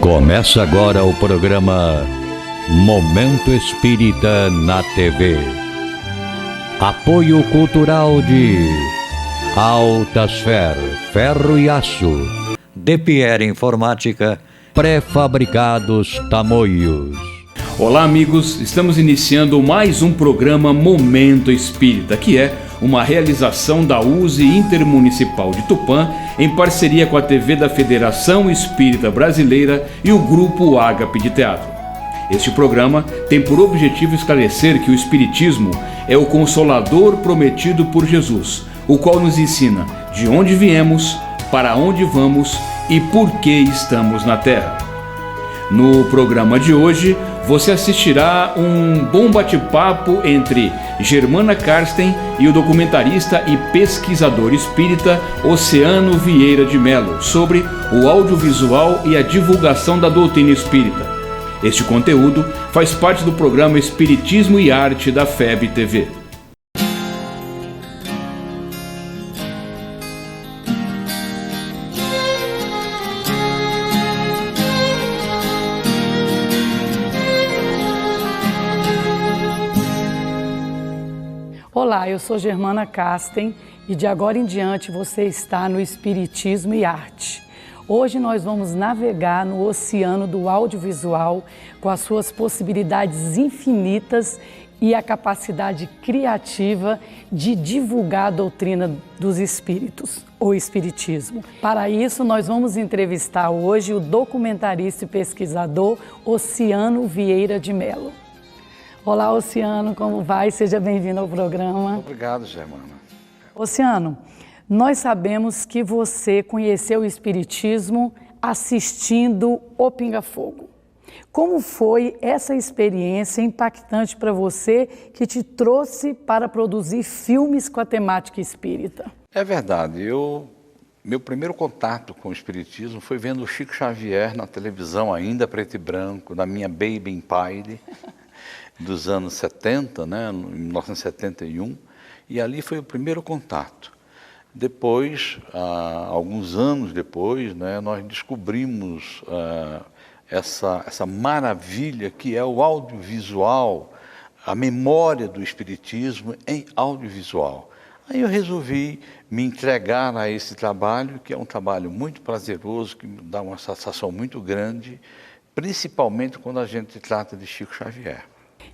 Começa agora o programa Momento Espírita na TV. Apoio cultural de Altasfer, Ferro e Aço, De Pierre Informática, Pré-fabricados Tamoios. Olá amigos, estamos iniciando mais um programa Momento Espírita, que é uma realização da USE Intermunicipal de Tupã, em parceria com a TV da Federação Espírita Brasileira e o Grupo Ágape de Teatro. Este programa tem por objetivo esclarecer que o Espiritismo é o Consolador prometido por Jesus, o qual nos ensina de onde viemos, para onde vamos e por que estamos na Terra. No programa de hoje, você assistirá um bom bate-papo entre Germana Karsten e o documentarista e pesquisador espírita Oceano Vieira de Mello sobre o audiovisual e a divulgação da doutrina espírita. Este conteúdo faz parte do programa Espiritismo e Arte da FEB TV. Olá, eu sou Germana Karsten e de agora em diante você está no Espiritismo e Arte. Hoje nós vamos navegar no oceano do audiovisual com as suas possibilidades infinitas e a capacidade criativa de divulgar a doutrina dos espíritos, ou espiritismo. Para isso, nós vamos entrevistar hoje o documentarista e pesquisador Oceano Vieira de Mello. Olá, Oceano, como vai? Seja bem-vindo ao programa. Obrigado, Germana. Oceano, nós sabemos que você conheceu o Espiritismo assistindo o Pinga Fogo. Como foi essa experiência impactante para você que te trouxe para produzir filmes com a temática espírita? É verdade, meu primeiro contato com o Espiritismo foi vendo o Chico Xavier na televisão, ainda preto e branco, na minha Baby Empire, dos anos 70, né, em 1971, e ali foi o primeiro contato. Depois, alguns anos depois, né, nós descobrimos essa maravilha que é o audiovisual, a memória do Espiritismo em audiovisual. Aí eu resolvi me entregar a esse trabalho, que é um trabalho muito prazeroso, que me dá uma satisfação muito grande, principalmente quando a gente trata de Chico Xavier.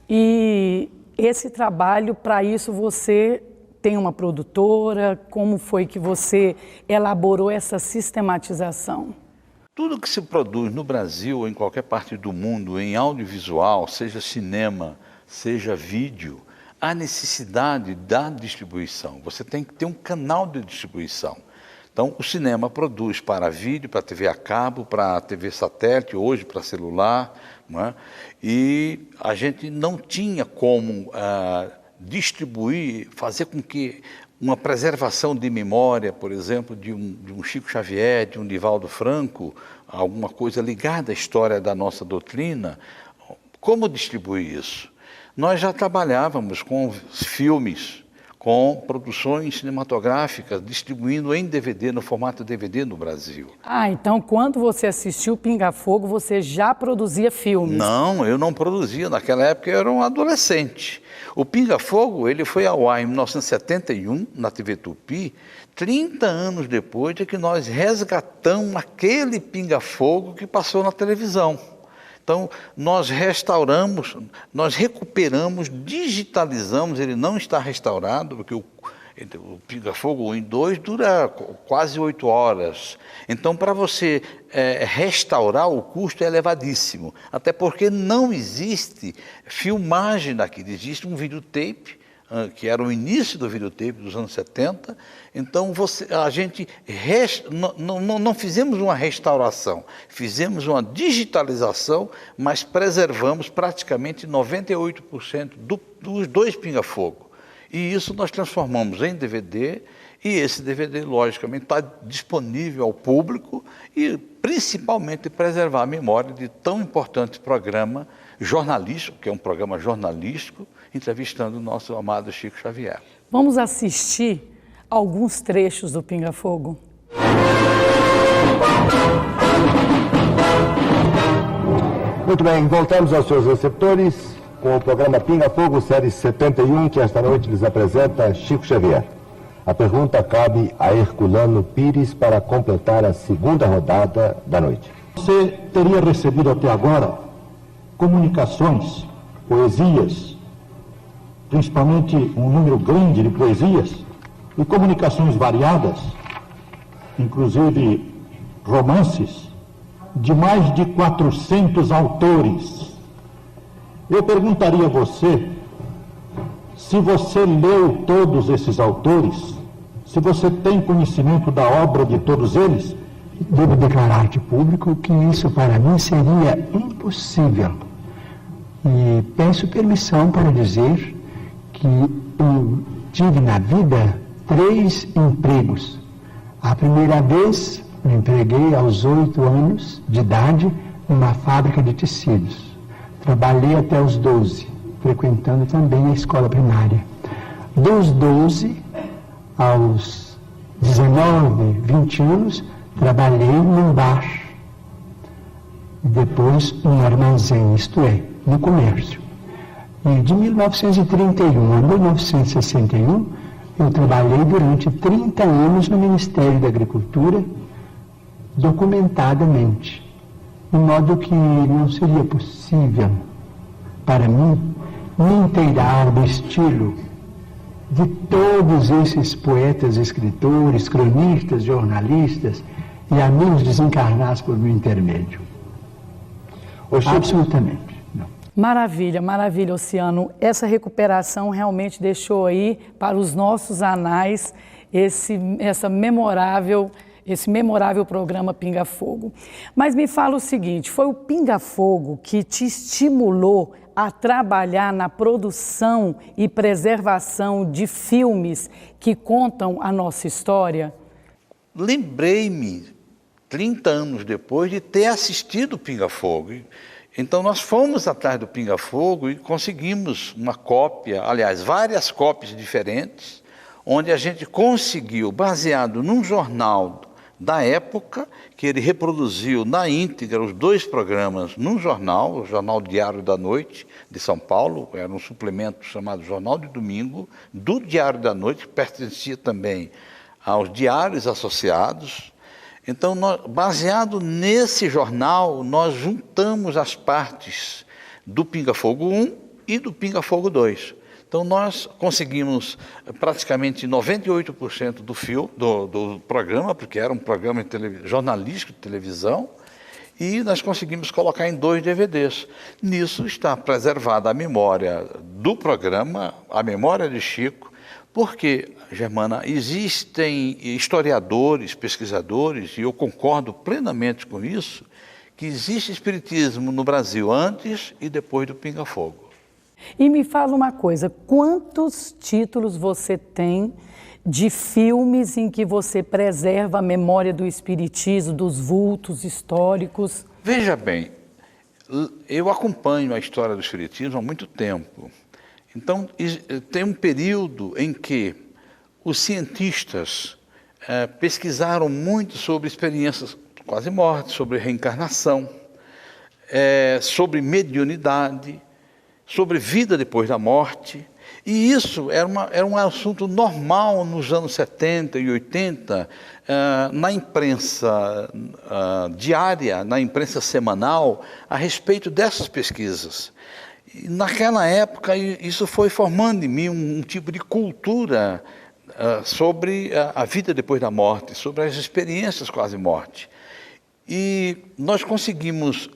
E esse trabalho, para isso você tem uma produtora? Como foi que você elaborou essa sistematização? Tudo que se produz no Brasil ou em qualquer parte do mundo em audiovisual, seja cinema, seja vídeo, há necessidade da distribuição. Você tem que ter um canal de distribuição. Então, o cinema produz para vídeo, para TV a cabo, para TV satélite, hoje para celular, não é? E a gente não tinha como distribuir, fazer com que uma preservação de memória, por exemplo, de um Chico Xavier, de um Divaldo Franco, alguma coisa ligada à história da nossa doutrina, como distribuir isso? Nós já trabalhávamos com filmes, com produções cinematográficas, distribuindo em DVD, no formato DVD no Brasil. Então quando você assistiu Pinga Fogo, você já produzia filmes? Não, eu não produzia. Naquela época eu era um adolescente. O Pinga Fogo, ele foi ao ar em 1971, na TV Tupi. 30 anos depois de que nós resgatamos aquele Pinga Fogo que passou na televisão. Então, nós restauramos, nós recuperamos, digitalizamos, ele não está restaurado, porque o Pinga Fogo 1 e 2 dura quase 8 horas. Então, para você restaurar, o custo é elevadíssimo, até porque não existe filmagem daquilo, existe um videotape, que era o início do videotape dos anos 70, então a gente não fizemos uma restauração, fizemos uma digitalização, mas preservamos praticamente 98% dos dois Pinga Fogo. E isso nós transformamos em DVD, e esse DVD, logicamente, está disponível ao público e principalmente preservar a memória de tão importante programa jornalístico, que é um programa jornalístico, entrevistando o nosso amado Chico Xavier. Vamos assistir alguns trechos do Pinga Fogo. Muito bem, voltamos aos seus receptores com o programa Pinga Fogo, série 71, que esta noite lhes apresenta Chico Xavier. A pergunta cabe a Herculano Pires para completar a segunda rodada da noite. Você teria recebido até agora comunicações, poesias, principalmente um número grande de poesias e comunicações variadas, inclusive romances, de mais de 400 autores. Eu perguntaria a você, se você leu todos esses autores, se você tem conhecimento da obra de todos eles. Devo declarar de público que isso para mim seria impossível. E peço permissão para dizer que eu tive na vida 3 empregos. A primeira vez me empreguei aos 8 anos de idade numa fábrica de tecidos. Trabalhei até os 12, frequentando também a escola primária. Dos 12 aos 19, 20 anos, trabalhei num bar. E depois num armazém, isto é, no comércio. E de 1931 a 1961, eu trabalhei durante 30 anos no Ministério da Agricultura, documentadamente, de modo que não seria possível para mim me inteirar do estilo de todos esses poetas, escritores, cronistas, jornalistas e amigos desencarnados por meu intermédio. Absolutamente. Não. Maravilha, maravilha, Oceano. Essa recuperação realmente deixou aí para os nossos anais esse memorável programa Pinga Fogo. Mas me fala o seguinte, foi o Pinga Fogo que te estimulou a trabalhar na produção e preservação de filmes que contam a nossa história? Lembrei-me, 30 anos depois, de ter assistido o Pinga Fogo. Então nós fomos atrás do Pinga Fogo e conseguimos uma cópia, aliás, várias cópias diferentes, onde a gente conseguiu, baseado num jornal da época, que ele reproduziu na íntegra os 2 programas num jornal, o Jornal Diário da Noite de São Paulo, era um suplemento chamado Jornal de Domingo, do Diário da Noite, que pertencia também aos diários associados. Então, baseado nesse jornal, nós juntamos as partes do Pinga Fogo 1 e do Pinga Fogo 2. Então, nós conseguimos praticamente 98% do programa, porque era um programa jornalístico de televisão, e nós conseguimos colocar em 2 DVDs. Nisso está preservada a memória do programa, a memória de Chico, porque, Germana, existem historiadores, pesquisadores, e eu concordo plenamente com isso, que existe espiritismo no Brasil antes e depois do Pinga Fogo. E me fala uma coisa, quantos títulos você tem de filmes em que você preserva a memória do espiritismo, dos vultos históricos? Veja bem, eu acompanho a história do espiritismo há muito tempo. Então, tem um período em que os cientistas pesquisaram muito sobre experiências quase mortes, sobre reencarnação, sobre mediunidade, sobre vida depois da morte, e isso era um assunto normal nos anos 70 e 80, na imprensa diária, na imprensa semanal, a respeito dessas pesquisas. E naquela época, isso foi formando em mim um tipo de cultura sobre a vida depois da morte, sobre as experiências quase-morte. E nós conseguimos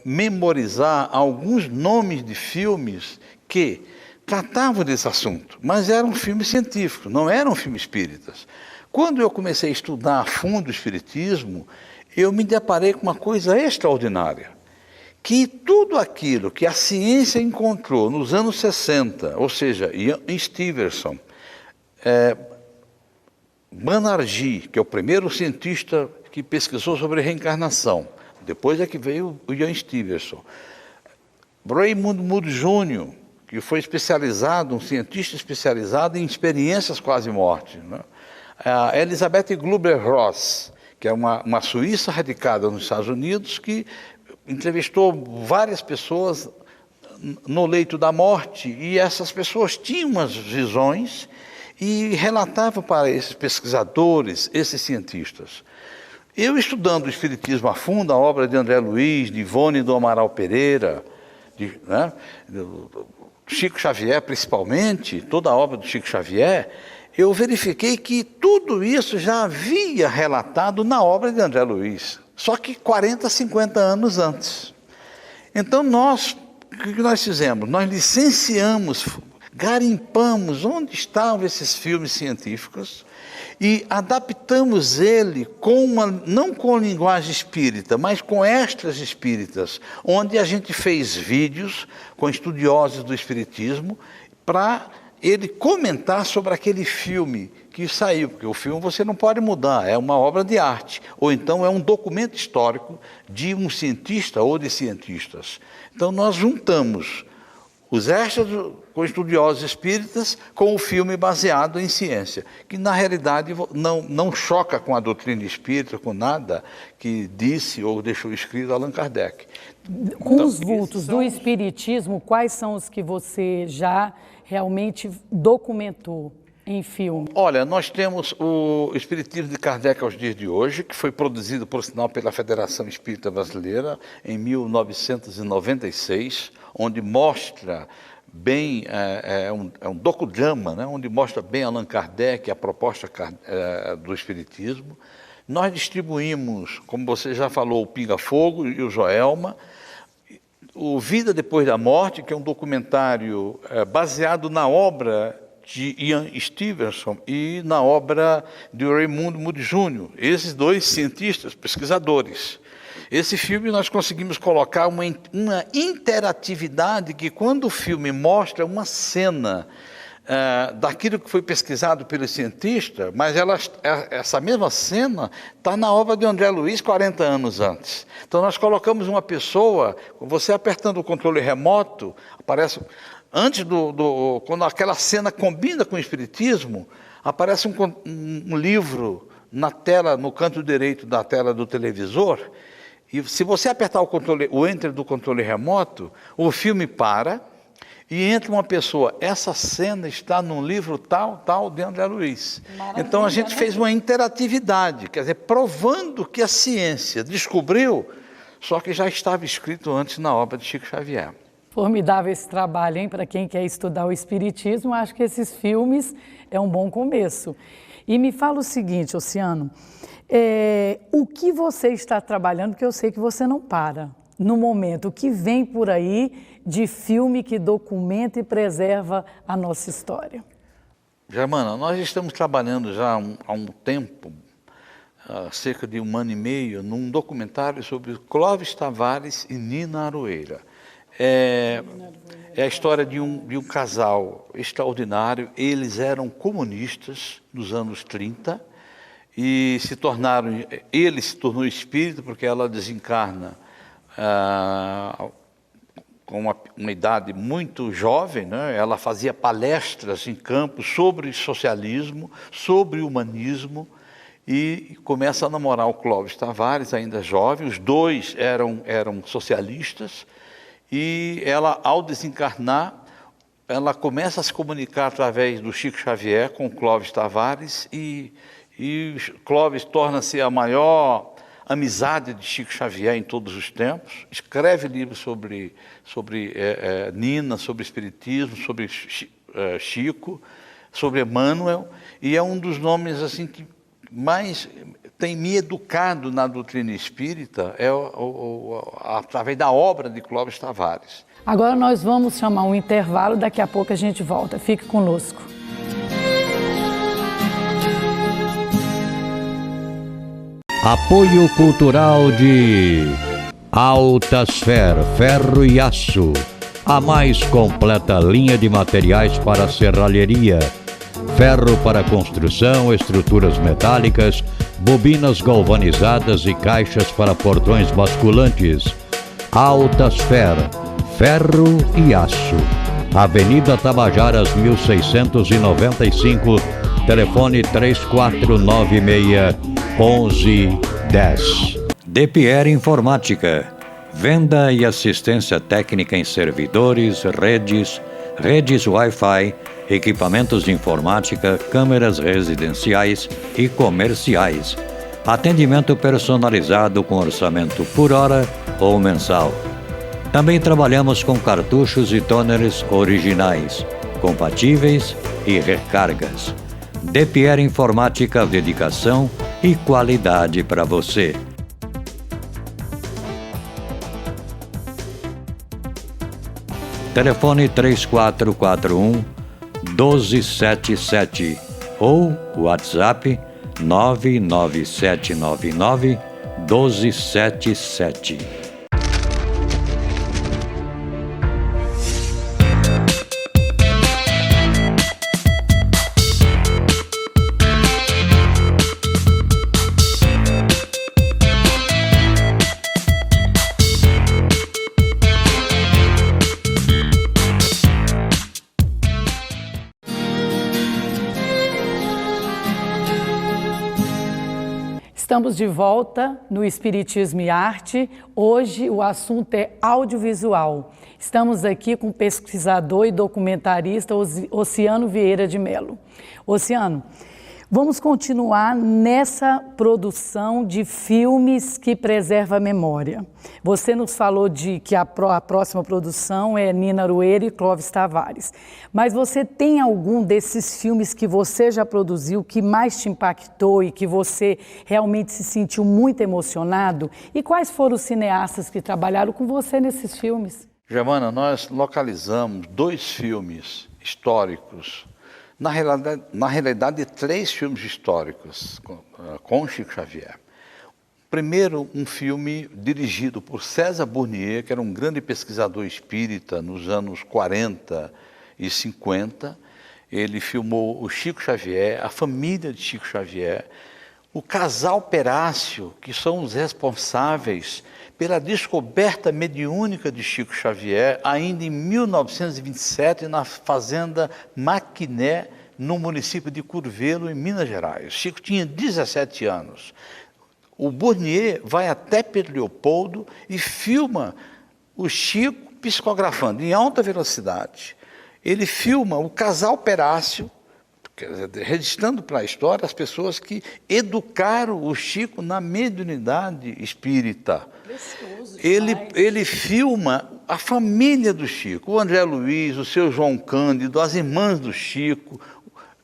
memorizar alguns nomes de filmes que tratavam desse assunto, mas eram filmes científicos, não eram filmes espíritas. Quando eu comecei a estudar a fundo o espiritismo, eu me deparei com uma coisa extraordinária, que tudo aquilo que a ciência encontrou nos anos 60, ou seja, Ian Stevenson, Banerjee, que é o primeiro cientista que pesquisou sobre reencarnação, depois é que veio o Ian Stevenson, Raymond Moody Jr., que foi especializado, um cientista especializado em experiências quase-morte, né? A Elizabeth Gruber-Ross, que é uma suíça radicada nos Estados Unidos, que entrevistou várias pessoas no leito da morte, e essas pessoas tinham umas visões e relatavam para esses pesquisadores, esses cientistas. Eu, estudando o Espiritismo a fundo, a obra de André Luiz, de Ivone do Amaral Pereira, Chico Xavier principalmente, toda a obra do Chico Xavier, eu verifiquei que tudo isso já havia relatado na obra de André Luiz, só que 40, 50 anos antes. Então o que nós fizemos? Nós licenciamos, garimpamos onde estavam esses filmes científicos e adaptamos ele não com linguagem espírita, mas com extras espíritas, onde a gente fez vídeos com estudiosos do espiritismo para ele comentar sobre aquele filme que saiu, porque o filme você não pode mudar, é uma obra de arte, ou então é um documento histórico de um cientista ou de cientistas. Então nós juntamos os extras com estudiosos espíritas com o filme baseado em ciência, que na realidade não choca com a doutrina espírita, com nada que disse ou deixou escrito Allan Kardec. Com os vultos do espiritismo, quais são os que você já realmente documentou em filme? Olha, nós temos o Espiritismo de Kardec aos dias de hoje, que foi produzido, por sinal, pela Federação Espírita Brasileira em 1996, onde mostra bem, é um docudrama, né, onde mostra bem Allan Kardec, a proposta do Espiritismo. Nós distribuímos, como você já falou, o Pinga Fogo e o Joelma, o Vida Depois da Morte, que é um documentário baseado na obra de Ian Stevenson e na obra de Raimundo Moody Jr., esses dois cientistas, pesquisadores. Esse filme nós conseguimos colocar uma interatividade que, quando o filme mostra uma cena daquilo que foi pesquisado pelo cientista, mas essa mesma cena está na obra de André Luiz 40 anos antes. Então nós colocamos uma pessoa, você apertando o controle remoto, aparece... Antes quando aquela cena combina com o espiritismo, aparece um livro na tela, no canto direito da tela do televisor, e se você apertar o enter do controle remoto, o filme para e entra uma pessoa. Essa cena está num livro tal de André Luiz. Maravilha, então a gente fez uma interatividade, quer dizer, provando que a ciência descobriu, só que já estava escrito antes na obra de Chico Xavier. Formidável esse trabalho, hein? Para quem quer estudar o espiritismo, acho que esses filmes é um bom começo. E me fala o seguinte, Oceano, o que você está trabalhando, porque eu sei que você não para, no momento, o que vem por aí de filme que documenta e preserva a nossa história? Germana, nós estamos trabalhando já há um tempo, cerca de 1 ano e meio, num documentário sobre Clóvis Tavares e Nina Aroeira. É a história de um casal extraordinário. Eles eram comunistas nos anos 30 e ele se tornou espírita porque ela desencarna com uma idade muito jovem, né? Ela fazia palestras em campos sobre socialismo, sobre humanismo, e começa a namorar o Clóvis Tavares, ainda jovem. Os dois eram socialistas. E ela, ao desencarnar, ela começa a se comunicar através do Chico Xavier com Clóvis Tavares e Clóvis torna-se a maior amizade de Chico Xavier em todos os tempos. Escreve livros sobre Nina, sobre espiritismo, sobre Chico, sobre Emmanuel, e é um dos nomes assim que mais tem me educado na doutrina espírita, através da obra de Clóvis Tavares. Agora nós vamos chamar um intervalo, daqui a pouco a gente volta. Fique conosco. Apoio cultural de Altasfer Ferro e Aço, a mais completa linha de materiais para serralheria. Ferro para construção, estruturas metálicas, bobinas galvanizadas e caixas para portões basculantes. Altasfer, Ferro e Aço. Avenida Tabajaras 1695, telefone 3496-1110. DPR Informática. Venda e assistência técnica em servidores, redes Wi-Fi, equipamentos de informática, câmeras residenciais e comerciais. Atendimento personalizado com orçamento por hora ou mensal. Também trabalhamos com cartuchos e toners originais, compatíveis e recargas. DePierre Informática, dedicação e qualidade para você. Telefone 3441-1277 ou WhatsApp 99799-1277. Estamos de volta no Espiritismo e Arte. Hoje o assunto é audiovisual. Estamos aqui com o pesquisador e documentarista Oceano Vieira de Mello. Oceano, vamos continuar nessa produção de filmes que preserva a memória. Você nos falou de que a próxima produção é Nina Arueira e Clóvis Tavares. Mas você tem algum desses filmes que você já produziu que mais te impactou e que você realmente se sentiu muito emocionado? E quais foram os cineastas que trabalharam com você nesses filmes? Germana, nós localizamos 2 filmes históricos. Na realidade, 3 filmes históricos com Chico Xavier. Primeiro, um filme dirigido por César Burnier, que era um grande pesquisador espírita nos anos 40 e 50. Ele filmou o Chico Xavier, a família de Chico Xavier, o casal Perácio, que são os responsáveis pela descoberta mediúnica de Chico Xavier, ainda em 1927, na fazenda Maquiné, no município de Curvelo, em Minas Gerais. Chico tinha 17 anos. O Burnier vai até Pedro Leopoldo e filma o Chico psicografando em alta velocidade. Ele filma o casal Perácio, registrando para a história as pessoas que educaram o Chico na mediunidade espírita. Ele filma a família do Chico, o André Luiz, o seu João Cândido, as irmãs do Chico.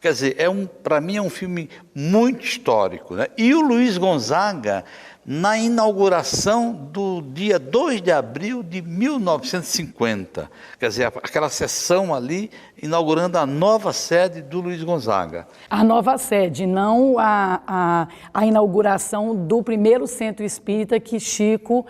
Quer dizer, para mim é um filme muito histórico, né? E o Luiz Gonzaga, na inauguração do dia 2 de abril de 1950. Quer dizer, aquela sessão ali, inaugurando a nova sede do Luiz Gonzaga. A nova sede, não a inauguração do primeiro centro espírita que Chico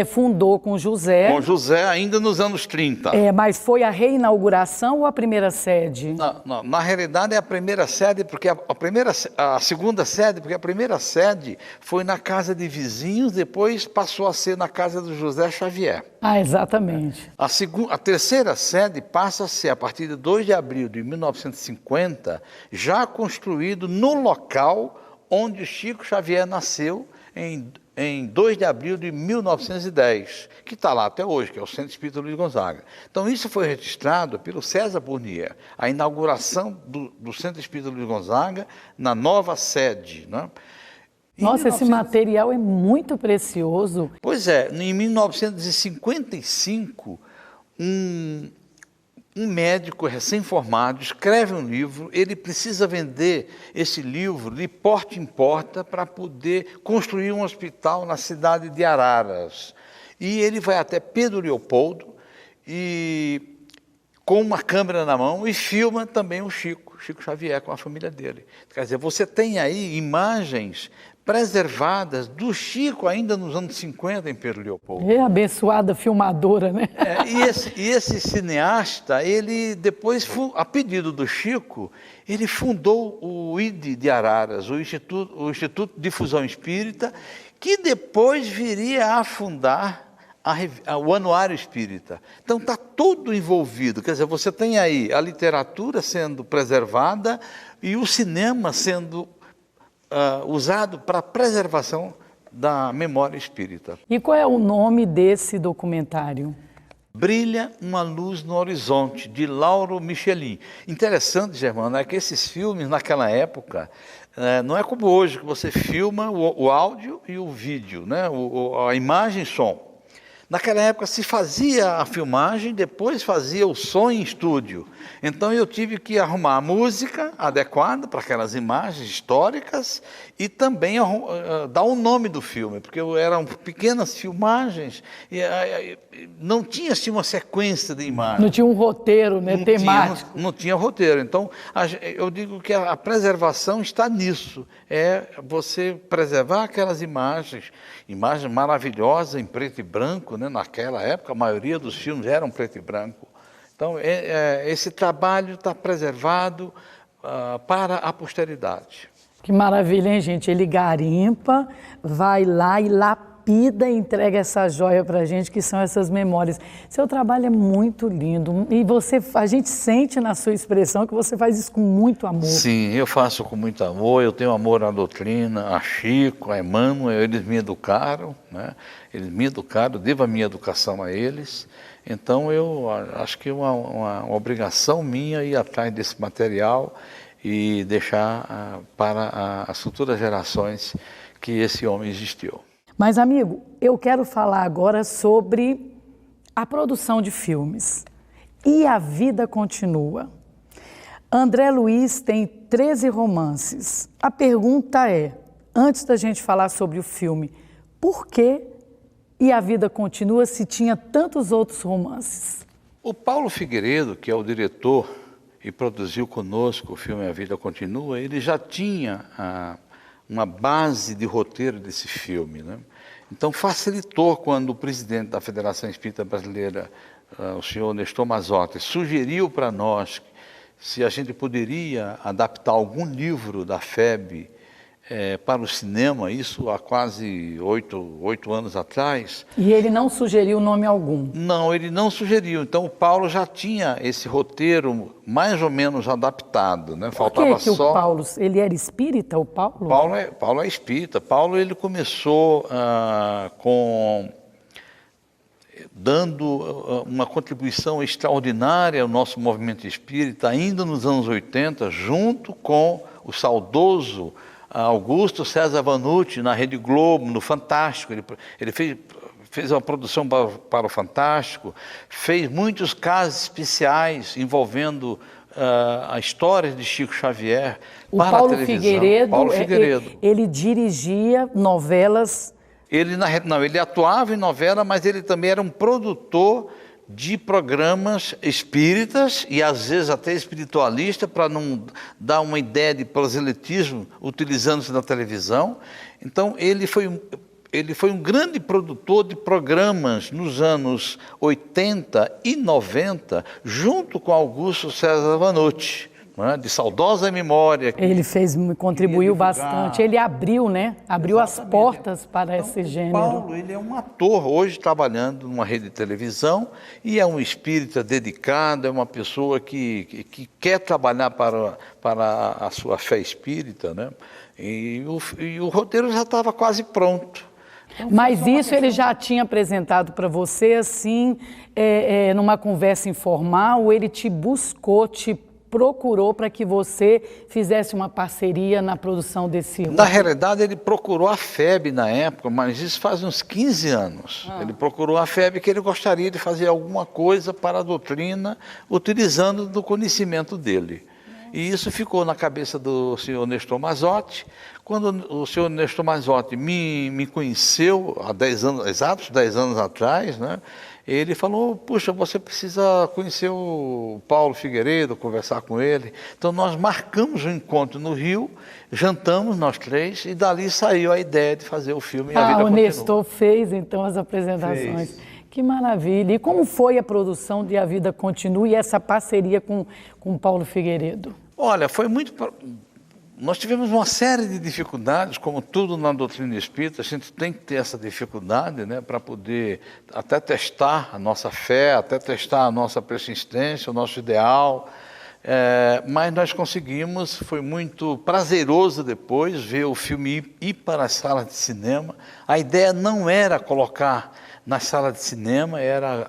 fundou com José. Com José ainda nos anos 30. Mas foi a reinauguração ou a primeira sede? Não, na realidade é a primeira sede, porque a segunda sede, porque a primeira sede foi na casa de vizinhos, depois passou a ser na casa do José Xavier. Ah, exatamente. A terceira sede passa a ser, a partir de 2 de abril de 1950, já construído no local onde Chico Xavier nasceu, em 2 de abril de 1910, que está lá até hoje, que é o Centro Espírita Luiz Gonzaga. Então isso foi registrado pelo César Burnier, a inauguração do Centro Espírita Luiz Gonzaga na nova sede, né? Nossa, esse material é muito precioso. Pois é, em 1955, um médico recém-formado escreve um livro, ele precisa vender esse livro de porta em porta para poder construir um hospital na cidade de Araras. E ele vai até Pedro Leopoldo e com uma câmera na mão e filma também o Chico Xavier com a família dele. Quer dizer, você tem aí imagens preservadas do Chico ainda nos anos 50 em Pedro Leopoldo. Abençoada filmadora, né? E esse cineasta, ele depois, a pedido do Chico, ele fundou o ID de Araras, o Instituto de Difusão Espírita, que depois viria a fundar o Anuário Espírita. Então está tudo envolvido, quer dizer, você tem aí a literatura sendo preservada e o cinema sendo usado para a preservação da memória espírita. E qual é o nome desse documentário? Brilha uma Luz no Horizonte, de Lauro Michelin. Interessante, Germano, é que esses filmes, naquela época, não é como hoje, que você filma o áudio e o vídeo, né? A imagem e som. Naquela época se fazia a filmagem, depois fazia o som em estúdio. Então eu tive que arrumar a música adequada para aquelas imagens históricas e também dar o nome do filme, porque eram pequenas filmagens e não tinha assim uma sequência de imagens. Não tinha um roteiro, né, temático. Não tinha roteiro. Então eu digo que a preservação está nisso, é você preservar aquelas imagens maravilhosas em preto e branco, né? Naquela época a maioria dos filmes eram preto e branco. Então esse trabalho está preservado para a posteridade. Que maravilha, hein, gente? Ele garimpa, vai lá e lapida e entrega essa joia para a gente, que são essas memórias. Seu trabalho é muito lindo e a gente sente na sua expressão que você faz isso com muito amor. Sim, eu faço com muito amor, eu tenho amor à doutrina, a Chico, a Emmanuel, eles me educaram, né? Eles me educaram, devo a minha educação a eles. Então eu acho que é uma obrigação minha ir atrás desse material e deixar para as futuras gerações que esse homem existiu. Mas, amigo, eu quero falar agora sobre a produção de filmes. E a vida continua. André Luiz tem 13 romances. A pergunta é, antes da gente falar sobre o filme, por que E a Vida Continua se tinha tantos outros romances? O Paulo Figueiredo, que é o diretor e produziu conosco o filme A Vida Continua, ele já tinha uma base de roteiro desse filme, né? Então facilitou quando o presidente da Federação Espírita Brasileira, o senhor Nestor Mazotti, sugeriu para nós se a gente poderia adaptar algum livro da FEB para o cinema, isso há quase 8 anos atrás. E ele não sugeriu nome algum? Não, ele não sugeriu. Então o Paulo já tinha esse roteiro mais ou menos adaptado, né? Faltava Por que só... o Paulo, ele era espírita, o Paulo? Paulo é espírita. Paulo ele começou dando uma contribuição extraordinária ao nosso movimento espírita, ainda nos anos 80, junto com o saudoso Augusto César Vanucci, na Rede Globo, no Fantástico. Ele fez uma produção para o Fantástico, fez muitos casos especiais envolvendo a história de Chico Xavier para a televisão. Paulo Figueiredo. Ele dirigia novelas. Ele atuava em novela, mas ele também era um produtor de programas espíritas e às vezes até espiritualista, para não dar uma ideia de proselitismo utilizando-se da televisão. Então ele foi um grande produtor de programas nos anos 80 e 90, junto com Augusto César Vanucci, né, de saudosa memória. Ele contribuiu bastante, ele abriu, né? Abriu as portas para esse gênero. O Paulo, ele é um ator hoje trabalhando numa rede de televisão e é um espírita dedicado, é uma pessoa que quer trabalhar para a sua fé espírita, né? E o roteiro já estava quase pronto. Então, mas isso ele já tinha apresentado para você, assim, numa conversa informal, ou ele te buscou, te procurou para que você fizesse uma parceria na produção desse filme? Na realidade, ele procurou a FEB na época, mas isso faz uns 15 anos. Ele procurou a FEB que ele gostaria de fazer alguma coisa para a doutrina, utilizando do conhecimento dele. E isso ficou na cabeça do senhor Nestor Mazotti. Quando o senhor Nestor Mazotti me conheceu há 10 anos, exatos 10 anos atrás, né? Ele falou, puxa, você precisa conhecer o Paulo Figueiredo, conversar com ele. Então nós marcamos um encontro no Rio, jantamos nós três e dali saiu a ideia de fazer o filme A Vida Continua. O Nestor fez então as apresentações. Fez. Que maravilha! E como foi a produção de A Vida Continua e essa parceria com o Paulo Figueiredo? Olha, foi muito... Nós tivemos uma série de dificuldades, como tudo na doutrina espírita, a gente tem que ter essa dificuldade, né, para poder até testar a nossa fé, até testar a nossa persistência, o nosso ideal. Mas nós conseguimos, foi muito prazeroso depois ver o filme ir para a sala de cinema. A ideia não era colocar na sala de cinema, era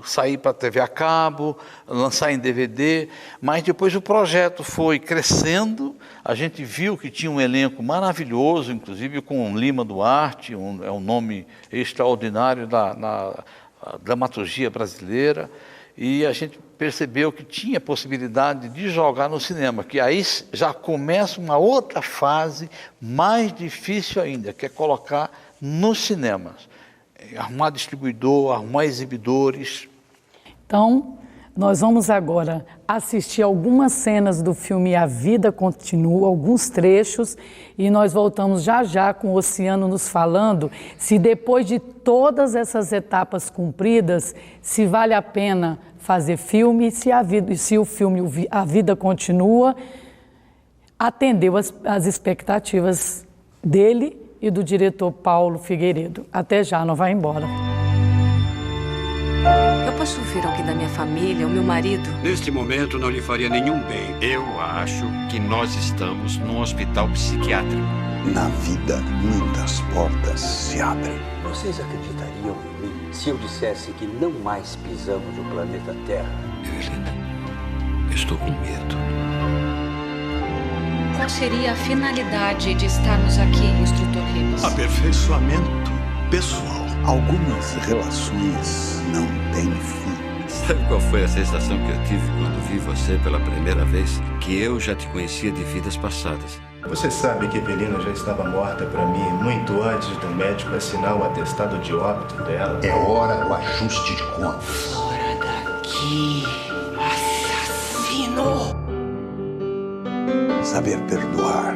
sair para a TV a cabo, lançar em DVD, mas depois o projeto foi crescendo, a gente viu que tinha um elenco maravilhoso, inclusive com Lima Duarte, é um nome extraordinário na dramaturgia brasileira, e a gente percebeu que tinha possibilidade de jogar no cinema, que aí já começa uma outra fase mais difícil ainda, que é colocar nos cinemas. Arrumar distribuidor, arrumar exibidores. Então, nós vamos agora assistir algumas cenas do filme A Vida Continua, alguns trechos, e nós voltamos já já com o Oceano nos falando se depois de todas essas etapas cumpridas, se vale a pena fazer filme, se o filme A Vida Continua atendeu as expectativas dele e do diretor Paulo Figueiredo. Até já, não vai embora. Eu posso ver alguém da minha família, o meu marido? Neste momento não lhe faria nenhum bem. Eu acho que nós estamos num hospital psiquiátrico. Na vida, muitas portas se abrem. Vocês acreditariam em mim se eu dissesse que não mais pisamos no planeta Terra? Evelina, eu estou com medo. Qual seria a finalidade de estarmos aqui, instrutor Ribas? Aperfeiçoamento pessoal. Algumas relações não têm fim. Sabe qual foi a sensação que eu tive quando vi você pela primeira vez? Que eu já te conhecia de vidas passadas. Você sabe que Evelina já estava morta para mim muito antes do médico assinar o atestado de óbito dela. É hora do ajuste de contas. Fora daqui, assassino! Saber perdoar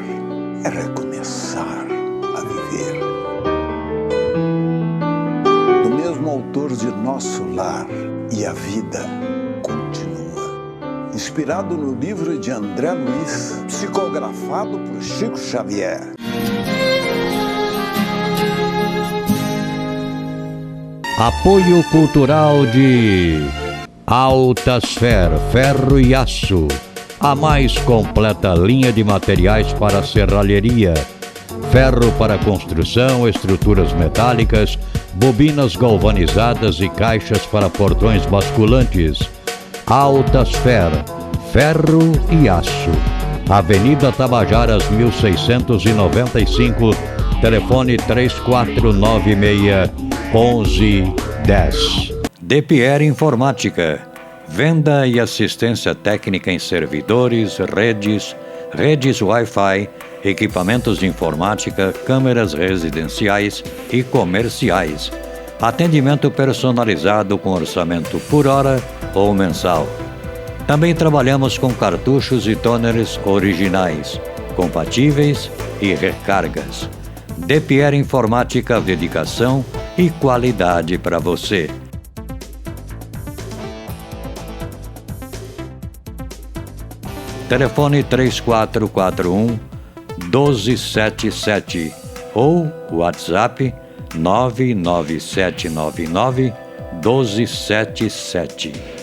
é recomeçar a viver. Do mesmo autor de Nosso Lar e A Vida Continua. Inspirado no livro de André Luiz, psicografado por Chico Xavier. Apoio cultural de Altasfer, ferro e aço. A mais completa linha de materiais para serralheria. Ferro para construção, estruturas metálicas, bobinas galvanizadas e caixas para portões basculantes. Altasfer, ferro e aço. Avenida Tabajaras 1695, telefone 3496-1110. DePierre Informática. Venda e assistência técnica em servidores, redes Wi-Fi, equipamentos de informática, câmeras residenciais e comerciais. Atendimento personalizado com orçamento por hora ou mensal. Também trabalhamos com cartuchos e toners originais, compatíveis e recargas. DePierre Informática, dedicação e qualidade para você. Telefone 3441-1277 ou WhatsApp 99799-1277.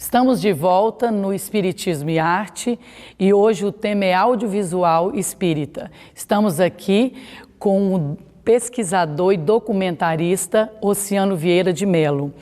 Estamos de volta no Espiritismo e Arte e hoje o tema é audiovisual espírita. Estamos aqui com o pesquisador e documentarista Oceano Vieira de Mello.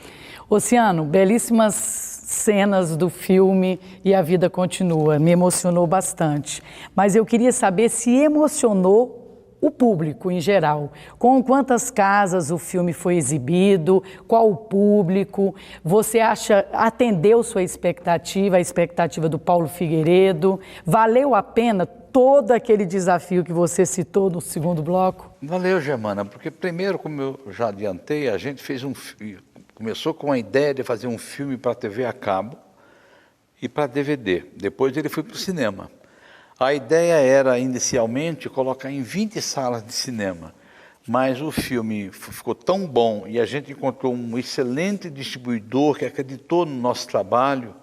Oceano, belíssimas cenas do filme e A Vida Continua, me emocionou bastante. Mas eu queria saber se emocionou o público em geral. Com quantas casas o filme foi exibido, qual o público, você acha, atendeu sua expectativa, a expectativa do Paulo Figueiredo, valeu a pena todo aquele desafio que você citou no segundo bloco? Valeu, Germana, porque primeiro, como eu já adiantei, a gente começou com a ideia de fazer um filme para TV a cabo e para DVD, depois ele foi para o cinema. A ideia era, inicialmente, colocar em 20 salas de cinema, mas o filme ficou tão bom e a gente encontrou um excelente distribuidor que acreditou no nosso trabalho,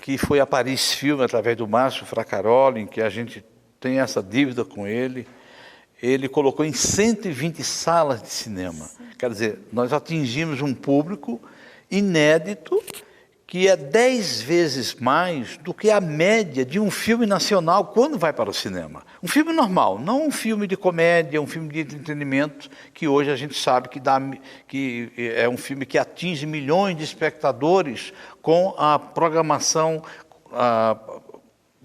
que foi a Paris Filme, através do Márcio Fracaroli, que a gente tem essa dívida com ele. Ele colocou em 120 salas de cinema. Quer dizer, nós atingimos um público inédito, que é 10 vezes mais do que a média de um filme nacional quando vai para o cinema. Um filme normal, não um filme de comédia, um filme de entretenimento, que hoje a gente sabe que é um filme que atinge milhões de espectadores com a programação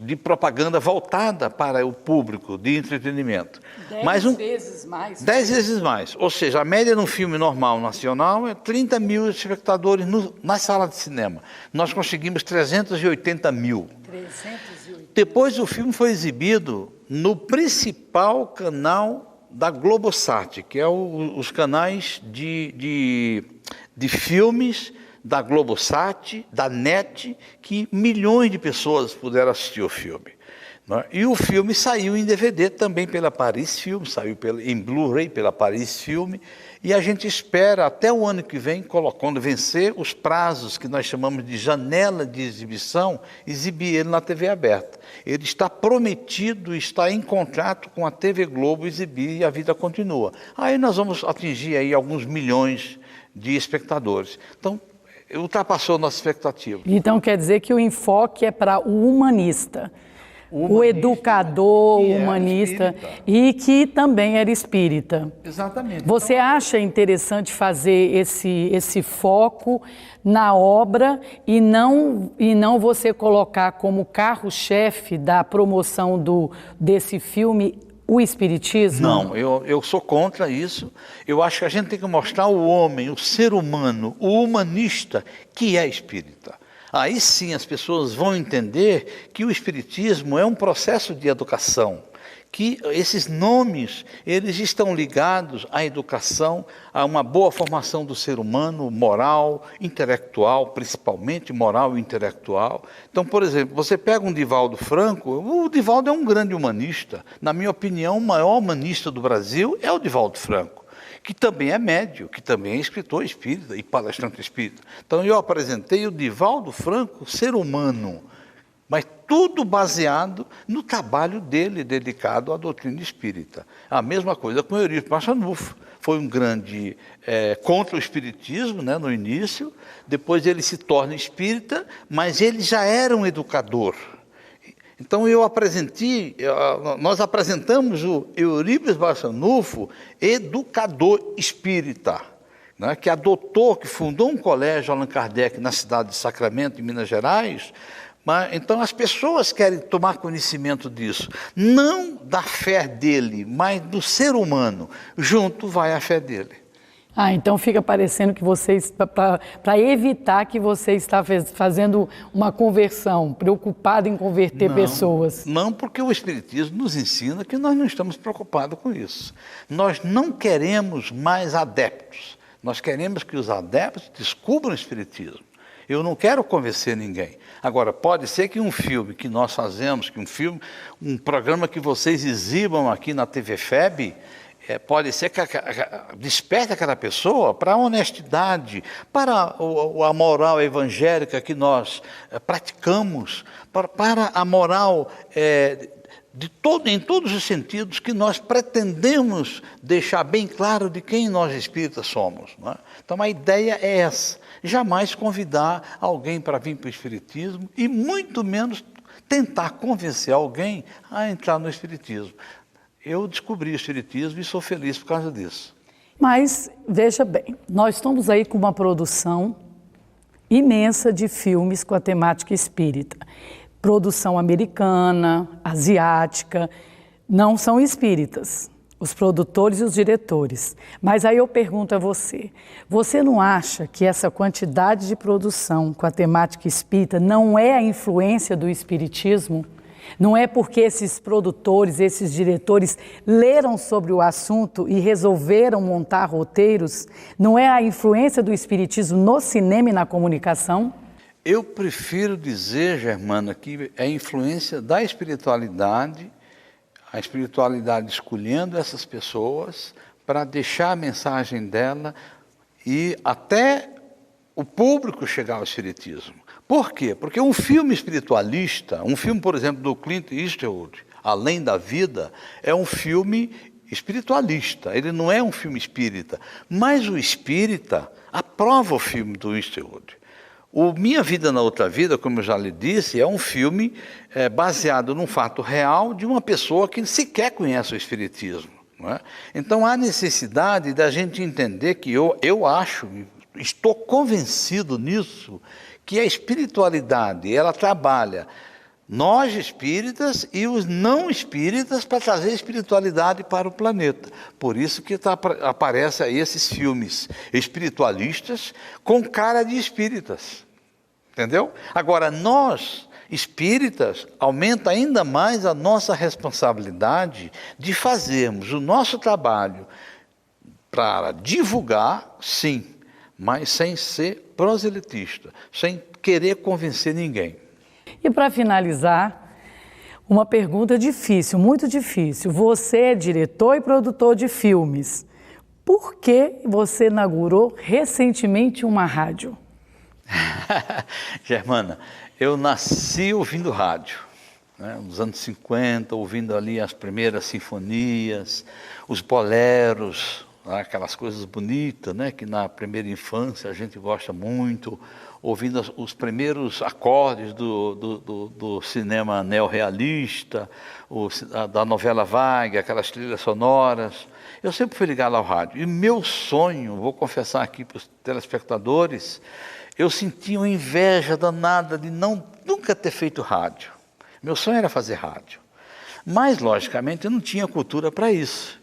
de propaganda voltada para o público de entretenimento. 10 vezes mais. 10 vezes mais. Ou seja, a média num filme normal nacional é 30 mil espectadores na sala de cinema. Nós conseguimos 380 mil. 380. Depois o filme foi exibido no principal canal da Globosat, que é os canais de filmes da Globosat, da NET, que milhões de pessoas puderam assistir o filme. Né? E o filme saiu em DVD também pela Paris Filme, saiu em Blu-ray pela Paris Filme, e a gente espera até o ano que vem, quando vencer os prazos que nós chamamos de janela de exibição, exibir ele na TV aberta. Ele está prometido, está em contrato com a TV Globo exibir e a vida continua. Aí nós vamos atingir aí alguns milhões de espectadores. Então, ultrapassou nossa expectativa. Então quer dizer que o enfoque é para o humanista, o educador humanista, e que também era espírita. Exatamente. Você acha interessante fazer esse foco na obra e não você colocar como carro-chefe da promoção desse filme o espiritismo? Não, eu sou contra isso. Eu acho que a gente tem que mostrar o homem, o ser humano, o humanista, que é espírita. Aí sim as pessoas vão entender que o espiritismo é um processo de educação, que esses nomes, eles estão ligados à educação, a uma boa formação do ser humano, moral, intelectual, principalmente moral e intelectual. Então, por exemplo, você pega um Divaldo Franco, o Divaldo é um grande humanista. Na minha opinião, o maior humanista do Brasil é o Divaldo Franco, que também é médium, que também é escritor espírita e palestrante espírita. Então, eu apresentei o Divaldo Franco, ser humano, mas tudo baseado no trabalho dele, dedicado à doutrina espírita. A mesma coisa com Eurípides Barçanufo. Foi um grande contra o espiritismo, né, no início, depois ele se torna espírita, mas ele já era um educador. Então nós apresentamos o Eurípides Barçanufo, educador espírita, né, que adotou, que fundou um colégio Allan Kardec na cidade de Sacramento, em Minas Gerais. Então as pessoas querem tomar conhecimento disso, não da fé dele, mas do ser humano. Junto vai a fé dele. Então fica parecendo que você, para evitar que você está fazendo uma conversão, preocupado em converter pessoas. Não, porque o Espiritismo nos ensina que nós não estamos preocupados com isso. Nós não queremos mais adeptos, nós queremos que os adeptos descubram o Espiritismo. Eu não quero convencer ninguém. Agora, pode ser que um filme que nós fazemos, um programa que vocês exibam aqui na TV FEB, pode ser que desperte aquela pessoa para a honestidade, para a moral evangélica que nós praticamos, para a moral em todos os sentidos que nós pretendemos deixar bem claro de quem nós espíritas somos. Não é? Então a ideia é essa, jamais convidar alguém para vir para o espiritismo e muito menos tentar convencer alguém a entrar no espiritismo. Eu descobri o espiritismo e sou feliz por causa disso. Mas, veja bem, nós estamos aí com uma produção imensa de filmes com a temática espírita. Produção americana, asiática, não são espíritas, os produtores e os diretores. Mas aí eu pergunto a você, você não acha que essa quantidade de produção com a temática espírita não é a influência do espiritismo? Não é porque esses produtores, esses diretores leram sobre o assunto e resolveram montar roteiros? Não é a influência do espiritismo no cinema e na comunicação? Eu prefiro dizer, Germana, que é a influência da espiritualidade, a espiritualidade escolhendo essas pessoas para deixar a mensagem dela e até o público chegar ao espiritismo. Por quê? Porque um filme espiritualista, um filme, por exemplo, do Clint Eastwood, Além da Vida, é um filme espiritualista, ele não é um filme espírita, mas o espírita aprova o filme do Eastwood. O Minha Vida na Outra Vida, como eu já lhe disse, é um filme baseado num fato real de uma pessoa que sequer conhece o espiritismo. Não é? Então há necessidade da gente entender que eu acho, estou convencido nisso, que a espiritualidade, ela trabalha nós espíritas e os não espíritas para trazer espiritualidade para o planeta. Por isso que aparecem aí esses filmes espiritualistas com cara de espíritas. Entendeu? Agora, nós, espíritas, aumenta ainda mais a nossa responsabilidade de fazermos o nosso trabalho para divulgar, sim, mas sem ser proselitista, sem querer convencer ninguém. E para finalizar, uma pergunta difícil, muito difícil. Você é diretor e produtor de filmes. Por que você inaugurou recentemente uma rádio? Germana, eu nasci ouvindo rádio, né? Nos anos 50, ouvindo ali as primeiras sinfonias, os boleros, aquelas coisas bonitas, né? Que na primeira infância a gente gosta muito, ouvindo os primeiros acordes do cinema neorrealista, da novela vague, aquelas trilhas sonoras. Eu sempre fui ligado ao rádio. E meu sonho, vou confessar aqui para os telespectadores, eu sentia uma inveja danada de nunca ter feito rádio. Meu sonho era fazer rádio. Mas, logicamente, eu não tinha cultura para isso.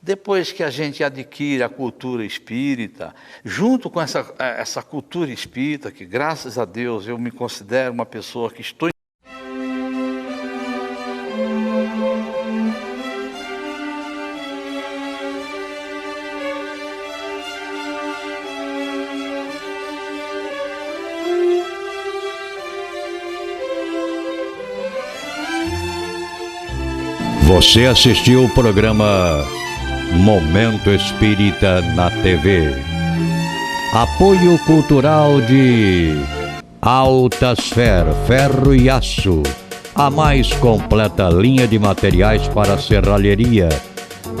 Depois que a gente adquire a cultura espírita, junto com essa cultura espírita, que graças a Deus eu me considero uma pessoa que estou... Você assistiu o programa Momento Espírita na TV. Apoio cultural de Altasfer, ferro e aço. A mais completa linha de materiais para serralheria.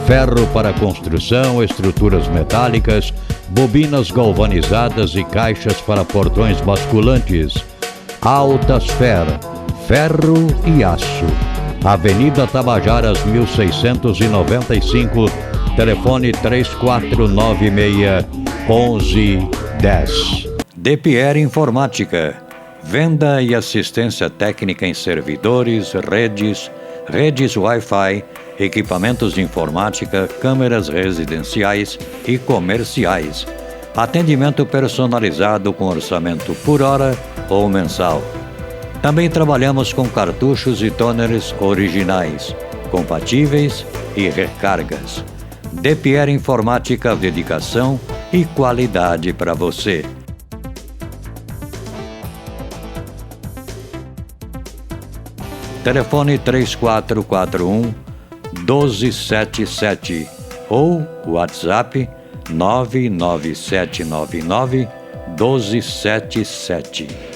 Ferro para construção, estruturas metálicas, bobinas galvanizadas e caixas para portões basculantes. Altasfer, ferro e aço. Avenida Tabajaras, 1695, telefone 3496-1110. DePierre Informática, venda e assistência técnica em servidores, redes Wi-Fi, equipamentos de informática, câmeras residenciais e comerciais. Atendimento personalizado com orçamento por hora ou mensal. Também trabalhamos com cartuchos e toners originais, compatíveis e recargas. DePierre Informática, dedicação e qualidade para você. Telefone 3441-1277 ou WhatsApp 99799-1277.